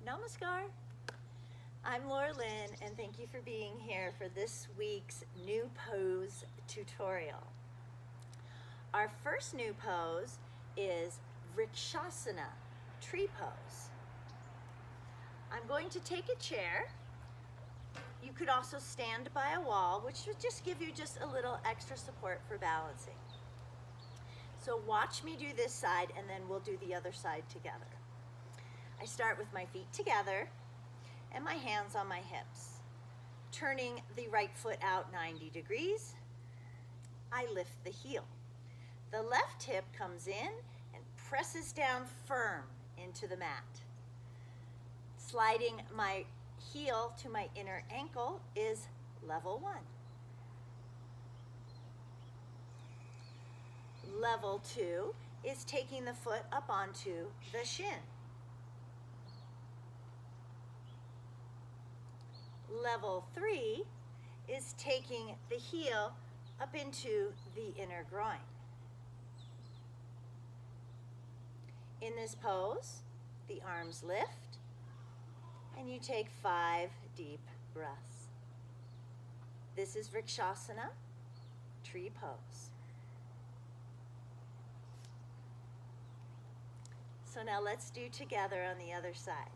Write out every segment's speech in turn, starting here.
Namaskar. I'm Laura Lynn, and thank you for being here for this week's new pose tutorial. Our first new pose is Richasana, tree pose. I'm going to take a chair. You could also stand by a wall, which would just give you just a little extra support for balancing. So watch me do this side, and then we'll do the other side together. I start with my feet together and my hands on my hips. Turning the right foot out 90 degrees, I lift the heel. The left hip comes in and presses down firm into the mat. Sliding my heel to my inner ankle is level 1. Level 2 is taking the foot up onto the shin. Level 3 is taking the heel up into the inner groin. In this pose, the arms lift, and you take 5 deep breaths. This is Richasana, tree pose. So now let's do together on the other side.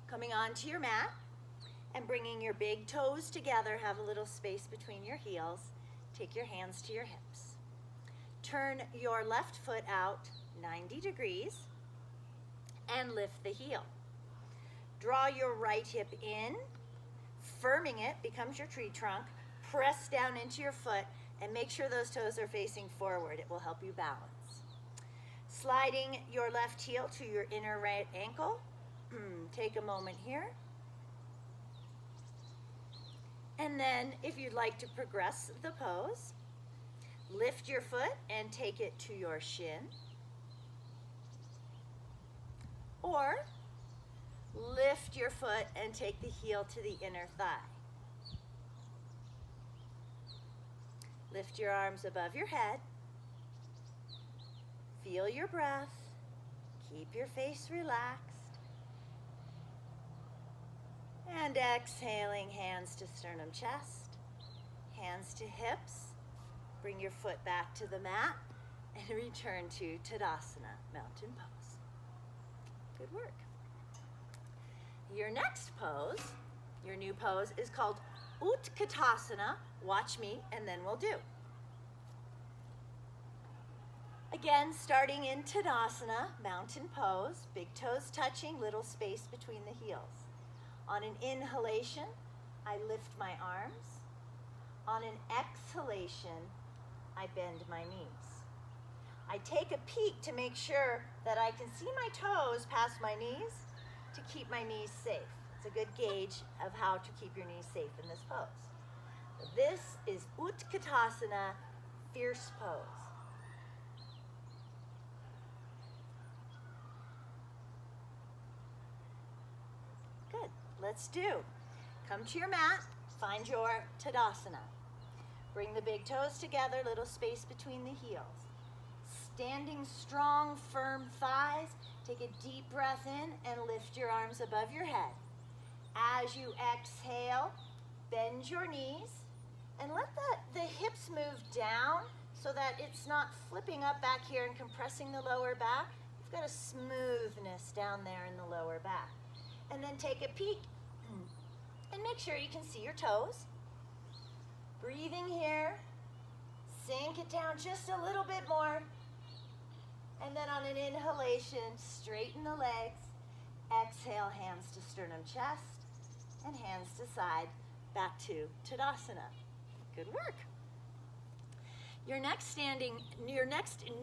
Coming onto your mat and bringing your big toes together, have a little space between your heels. Take your hands to your hips. Turn your left foot out 90 degrees and lift the heel. Draw your right hip in, firming it becomes your tree trunk. Press down into your foot and make sure those toes are facing forward. It will help you balance. Sliding your left heel to your inner right ankle. Take a moment here. And then if you'd like to progress the pose, lift your foot and take it to your shin. Or lift your foot and take the heel to the inner thigh. Lift your arms above your head. Feel your breath. Keep your face relaxed. And exhaling, hands to sternum chest, hands to hips. Bring your foot back to the mat and return to Uttanasana, mountain pose. Good work. Your next pose, your new pose, is called Uttanasana. Watch me and then we'll do. Again, starting in Uttanasana, mountain pose, big toes touching, little space between the heels. On an inhalation, I lift my arms. On an exhalation, I bend my knees. I take a peek to make sure that I can see my toes past my knees to keep my knees safe. It's a good gauge of how to keep your knees safe in this pose. This is Uttanasana, fierce pose. Good. Let's do. Come to your mat, find your Tadasana. Bring the big toes together, little space between the heels. Standing strong, firm thighs. Take a deep breath in and lift your arms above your head. As you exhale, bend your knees and let the hips move down so that it's not flipping up back here and compressing the lower back. You've got a smoothness down there in the lower back. And then take a peek and make sure you can see your toes. Breathing here, sink it down just a little bit more. And then on an inhalation, straighten the legs. Exhale, hands to sternum chest and hands to side, back to Tadasana. Good work. Your next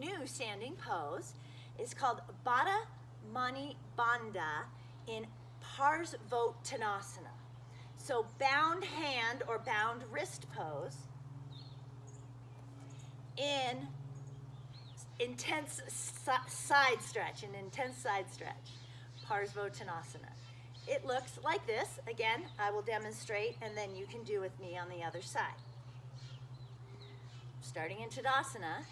new standing pose is called Bada Banda in Parsvottanasana. So bound hand or bound wrist pose in intense side stretch, Parsvottanasana. It looks like this. Again, I will demonstrate and then you can do with me on the other side. Starting in Tadasana,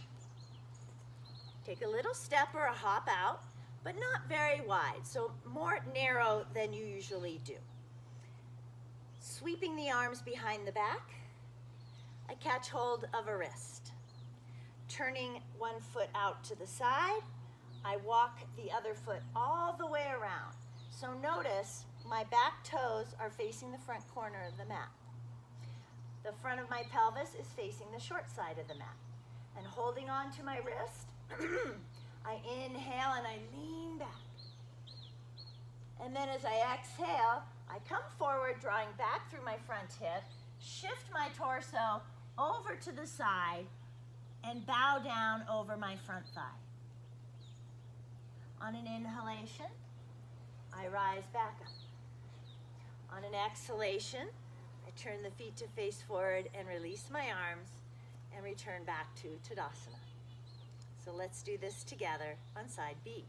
Take a little step or a hop out, but not very wide, so more narrow than you usually do. Sweeping the arms behind the back, I catch hold of a wrist. Turning one foot out to the side, I walk the other foot all the way around. So notice my back toes are facing the front corner of the mat. The front of my pelvis is facing the short side of the mat. And holding on to my wrist, I inhale and I lean back. And then as I exhale, I come forward, drawing back through my front hip, shift my torso over to the side, and bow down over my front thigh. On an inhalation, I rise back up. On an exhalation, I turn the feet to face forward and release my arms and return back to Tadasana. So let's do this together on side B.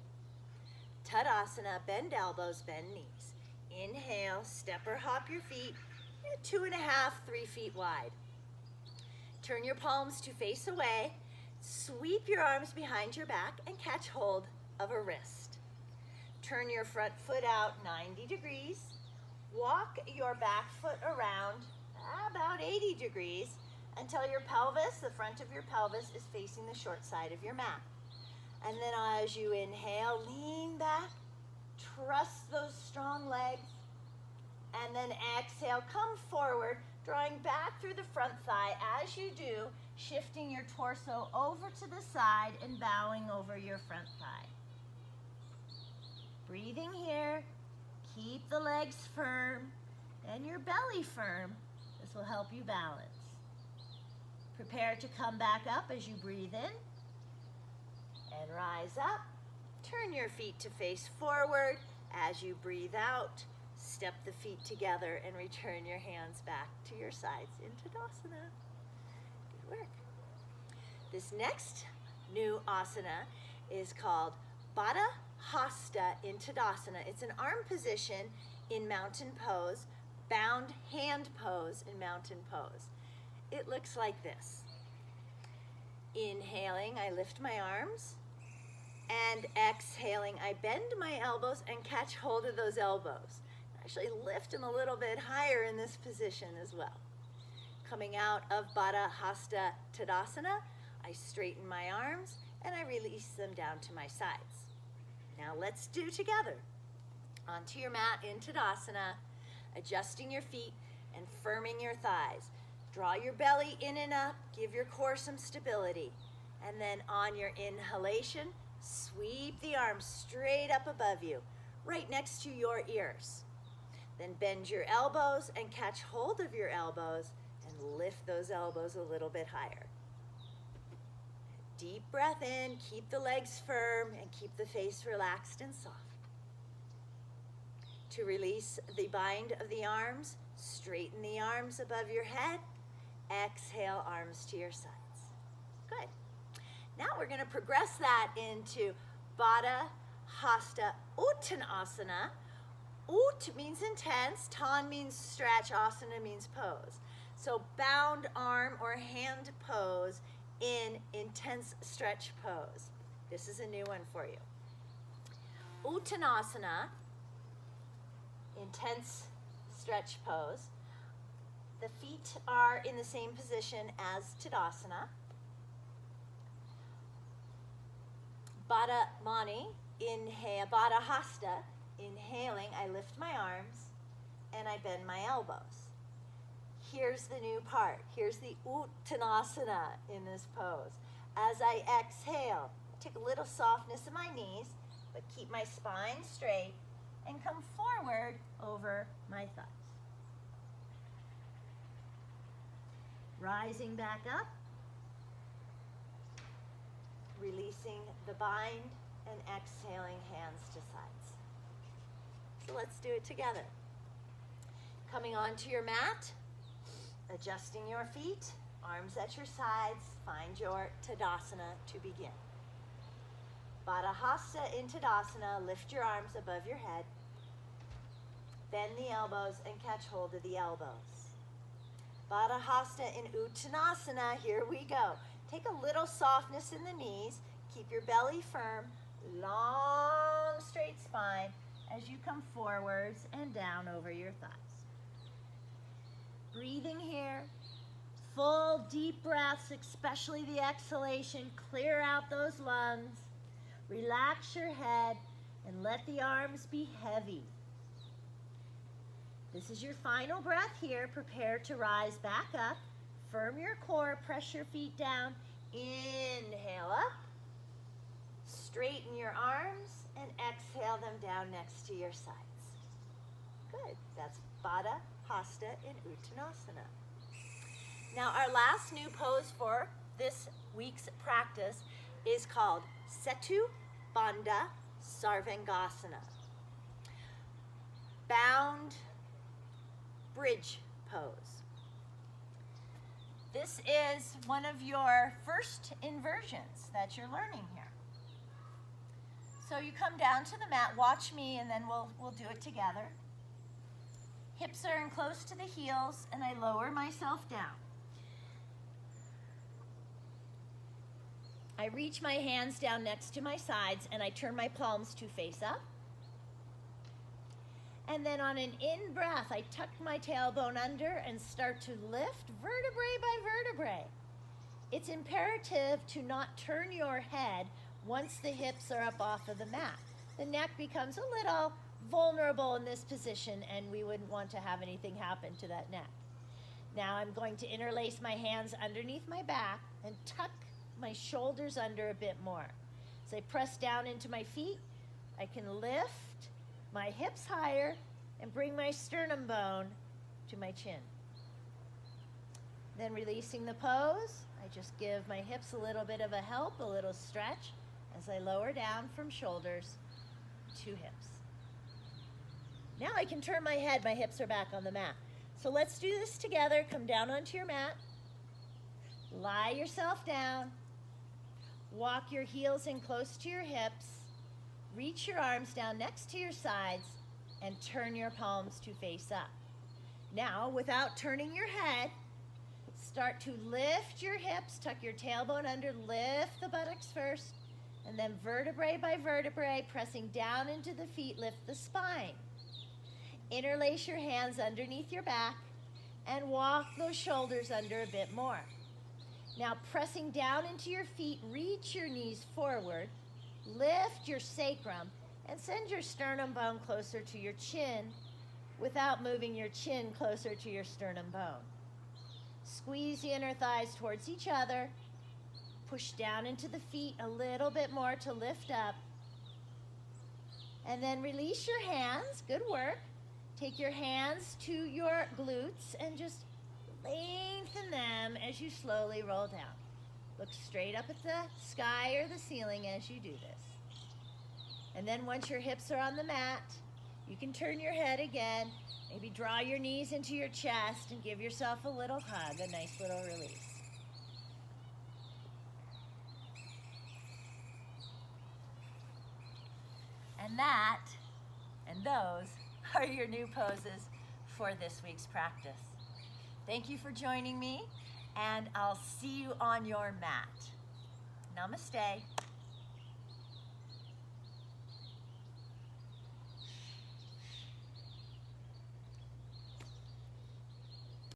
Tadasana, bend elbows, bend knees. Inhale, step or hop your feet 2.5, 3 feet wide. Turn your palms to face away. Sweep your arms behind your back and catch hold of a wrist. Turn your front foot out 90 degrees. Walk your back foot around about 80 degrees until your pelvis, the front of your pelvis, is facing the short side of your mat. And then as you inhale, lean back, trust those strong legs, and then exhale, come forward, drawing back through the front thigh. As you do, shifting your torso over to the side and bowing over your front thigh. Breathing here, keep the legs firm and your belly firm. This will help you balance. Prepare to come back up as you breathe in and rise up. Turn your feet to face forward. As you breathe out, step the feet together and return your hands back to your sides in Tadasana. Good work. This next new asana is called Bada Hosta in Uttanasana. It's an arm position in mountain pose, bound hand pose in mountain pose. It looks like this. Inhaling, I lift my arms, and exhaling, I bend my elbows and catch hold of those elbows. Actually lift them a little bit higher in this position as well. Coming out of Bada Hosta Tadasana, I straighten my arms and I release them down to my sides. Now let's do together. Onto your mat in Tadasana, adjusting your feet and firming your thighs. Draw your belly in and up, give your core some stability. And then on your inhalation, sweep the arms straight up above you, right next to your ears. Then bend your elbows and catch hold of your elbows and lift those elbows a little bit higher. Deep breath in, keep the legs firm and keep the face relaxed and soft. To release the bind of the arms, straighten the arms above your head. Exhale, arms to your sides. Good. Now we're going to progress that into Bada Hosta Uttanasana. Ut means intense, tan means stretch, asana means pose. So bound arm or hand pose in intense stretch pose. This is a new one for you. Uttanasana, intense stretch pose. The feet are in the same position as Tadasana. Bada Mani, inhale, Bada Hosta, inhaling, I lift my arms and I bend my elbows. Here's the new part. Here's the Uttanasana in this pose. As I exhale, take a little softness in my knees, but keep my spine straight and come forward over my thighs. Rising back up, releasing the bind and exhaling hands to sides. So let's do it together. Coming onto your mat, adjusting your feet, arms at your sides, find your Tadasana to begin. Bada Hosta in Tadasana, lift your arms above your head, bend the elbows and catch hold of the elbows. Bada Hosta in Uttanasana, here we go. Take a little softness in the knees, Keep your belly firm, long straight spine as you come forwards and down over your thighs. Breathing here, full deep breaths, especially the exhalation. Clear out those lungs. Relax your head and let the arms be heavy. This is your final breath here. Prepare to rise back up. Firm your core, press your feet down. Inhale up. Straighten your arms and exhale them down next to your sides. Good. That's Bada Hosta in Uttanasana. Now our last new pose for this week's practice is called Setu, Banda, Sarvangasana. Bound bridge pose. This is one of your first inversions that you're learning here. So you come down to the mat, watch me, and then we'll do it together. Hips are in close to the heels, and I lower myself down. I reach my hands down next to my sides, and I turn my palms to face up. And then on an in-breath, I tuck my tailbone under and start to lift vertebrae by vertebrae. It's imperative to not turn your head once the hips are up off of the mat. The neck becomes a little vulnerable in this position, and we wouldn't want to have anything happen to that neck. Now I'm going to interlace my hands underneath my back and tuck my shoulders under a bit more. As I press down into my feet, I can lift my hips higher and bring my sternum bone to my chin. Then releasing the pose, I just give my hips a little bit of a help, a little stretch, as I lower down from shoulders to hips. Now I can turn my head, my hips are back on the mat. So let's do this together. Come down onto your mat. Lie yourself down. Walk your heels in close to your hips. Reach your arms down next to your sides and turn your palms to face up. Now, without turning your head, start to lift your hips, tuck your tailbone under, lift the buttocks first, and then vertebrae by vertebrae, pressing down into the feet, lift the spine. Interlace your hands underneath your back and walk those shoulders under a bit more. Now pressing down into your feet, reach your knees forward, lift your sacrum, and send your sternum bone closer to your chin without moving your chin closer to your sternum bone. Squeeze the inner thighs towards each other. Push down into the feet a little bit more to lift up. And then release your hands. Good work. Take your hands to your glutes and just lengthen them as you slowly roll down. Look straight up at the sky or the ceiling as you do this. And then once your hips are on the mat, you can turn your head again. Maybe draw your knees into your chest and give yourself a little hug, a nice little release. And that, and those, are your new poses for this week's practice. Thank you for joining me, and I'll see you on your mat. Namaste.